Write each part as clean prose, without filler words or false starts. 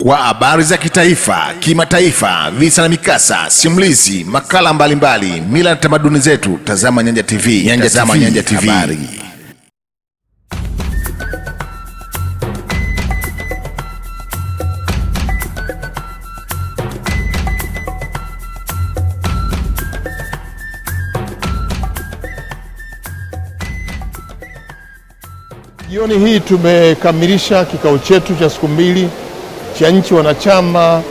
Kwa habari za kitaifa, kimataifa, visa na mikasa, simulizi, makala mbalimbali, mila na tamaduni zetu, tazama Nyanja TV. Nyanja TV. Habari. Jioni hii tumekamilisha kikao chetu cha siku mbili cha nchi wanachama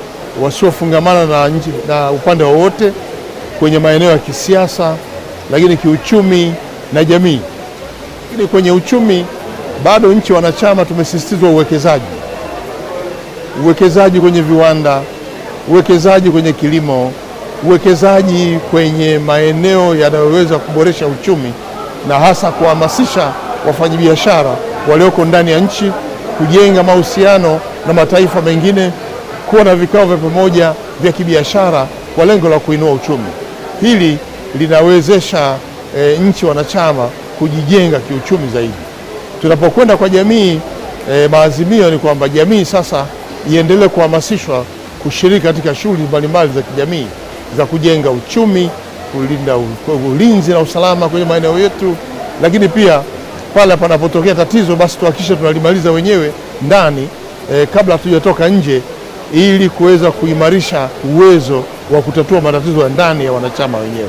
wasiofungamana na upande wowote kwenye maeneo ya kisiasa, lakini kiuchumi na jamii. Lakini kwenye uchumi bado nchi wanachama tumesisitizwa uwekezaji kwenye viwanda, uwekezaji kwenye kilimo, uwekezaji kwenye maeneo yanayoweza kuboresha uchumi na hasa kuhamasisha wafanyabiashara walioko ndani ya nchi kujenga mahusiano na mataifa mengine, kuwa na vikao vya pamoja vya kibiashara kwa lengo la kuinua uchumi. Hili linawezesha nchi wanachama kujijenga kiuchumi zaidi. Tunapokwenda kwa jamii, maazimio ni kwamba jamii sasa iendelee kuhamasishwa kushiriki katika shughuli mbalimbali za kijamii za kujenga uchumi, kulinda ulinzi na usalama kwenye maeneo yetu, lakini pia pale panapotokea tatizo basi tuhakikishe tunalimaliza wenyewe ndani kabla hatujatoka nje, ili kuweza kuimarisha uwezo wa kutatua matatizo ya ndani ya wanachama wenyewe.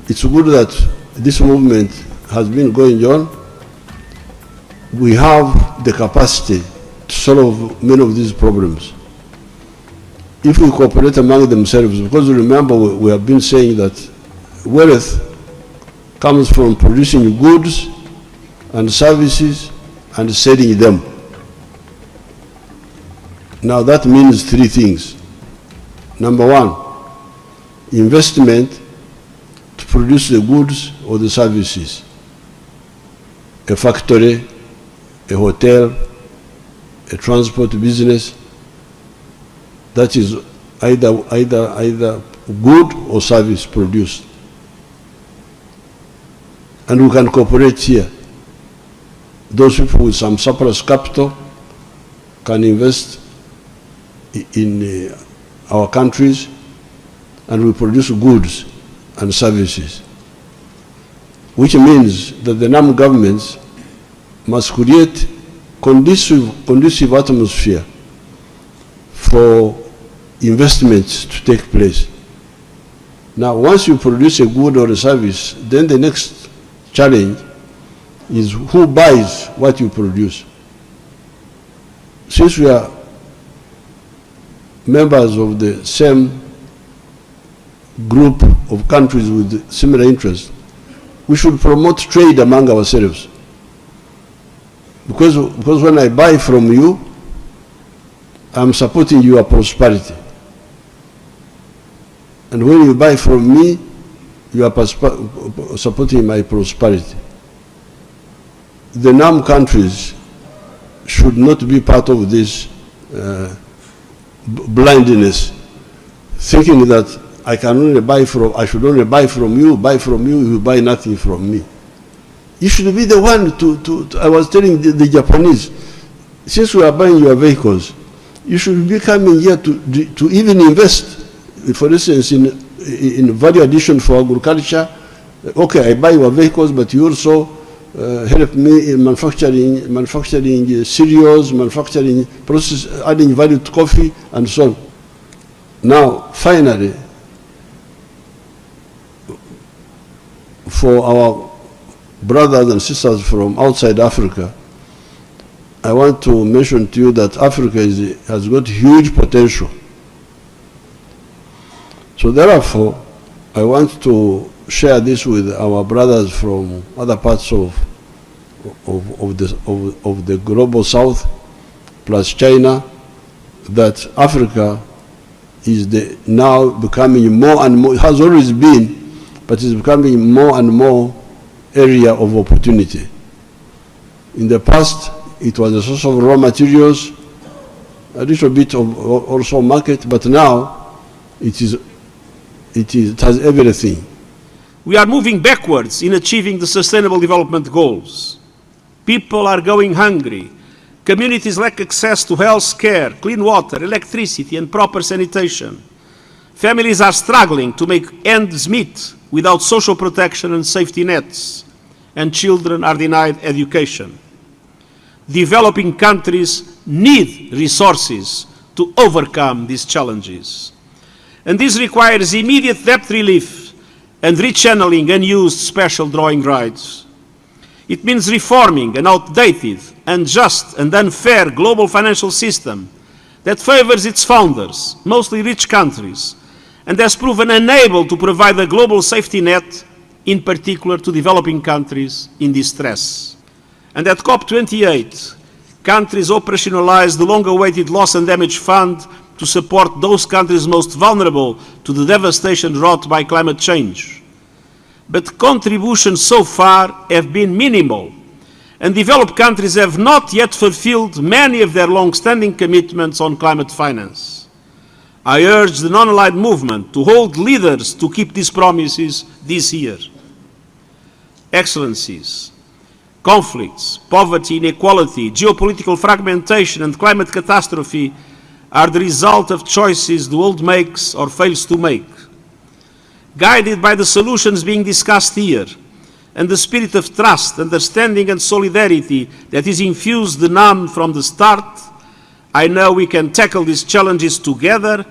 It's good that this movement has been going on. We have the capacity to solve many of these problems if we cooperate among themselves, because remember we have been saying that wealth comes from producing goods and services and selling them. Now that means three things. Number one, investment to produce the goods or the services. A factory, a hotel, a transport business, that is either good or service produced. And we can cooperate here. Those people with some surplus capital can invest in our countries, and we produce goods and services, which means that the NAM governments must create conducive atmosphere for investments to take place. Now, once you produce a good or a service, then the next challenge is who buys what you produce. Since we are members of the same group of countries with similar interests, we should promote trade among ourselves. Because when I buy from you, I'm supporting your prosperity. And when you buy from me, you are supporting my prosperity. The NAM countries should not be part of this blindness, thinking that I should only buy from you, you buy nothing from me. You should be the one I was telling the Japanese, since we are buying your vehicles, you should be coming here to even invest, for instance, in value addition for agriculture. Okay, I buy your vehicles, but you also help me in manufacturing cereals, manufacturing process, adding value to coffee, and so on. Now, finally, for our brothers and sisters from outside Africa, I want to mention to you that Africa has got huge potential. So therefore, I want to share this with our brothers from other parts of the global south, plus China, that Africa is now becoming more and more, it has always been, but is becoming more and more area of opportunity. In the past, it was a source of raw materials, a little bit of also market, but now it has everything. We are moving backwards in achieving the Sustainable Development Goals. People are going hungry. Communities lack access to health care, clean water, electricity, and proper sanitation. Families are struggling to make ends meet without social protection and safety nets, and children are denied education. Developing countries need resources to overcome these challenges. And this requires immediate debt relief and rechanneling unused special drawing rights. It means reforming an outdated, unjust, and unfair global financial system that favors its founders, mostly rich countries, and has proven unable to provide a global safety net, in particular to developing countries in distress. And at COP28, countries operationalized the long-awaited loss and damage fund to support those countries most vulnerable to the devastation wrought by climate change. But contributions so far have been minimal, and developed countries have not yet fulfilled many of their long-standing commitments on climate finance. I urge the non-aligned movement to hold leaders to keep these promises this year. Excellencies, conflicts, poverty, inequality, geopolitical fragmentation, and climate catastrophe are the result of choices the world makes or fails to make. Guided by the solutions being discussed here, and the spirit of trust, understanding, and solidarity that is infused in NAM from the start, I know we can tackle these challenges together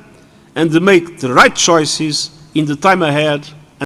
and make the right choices in the time ahead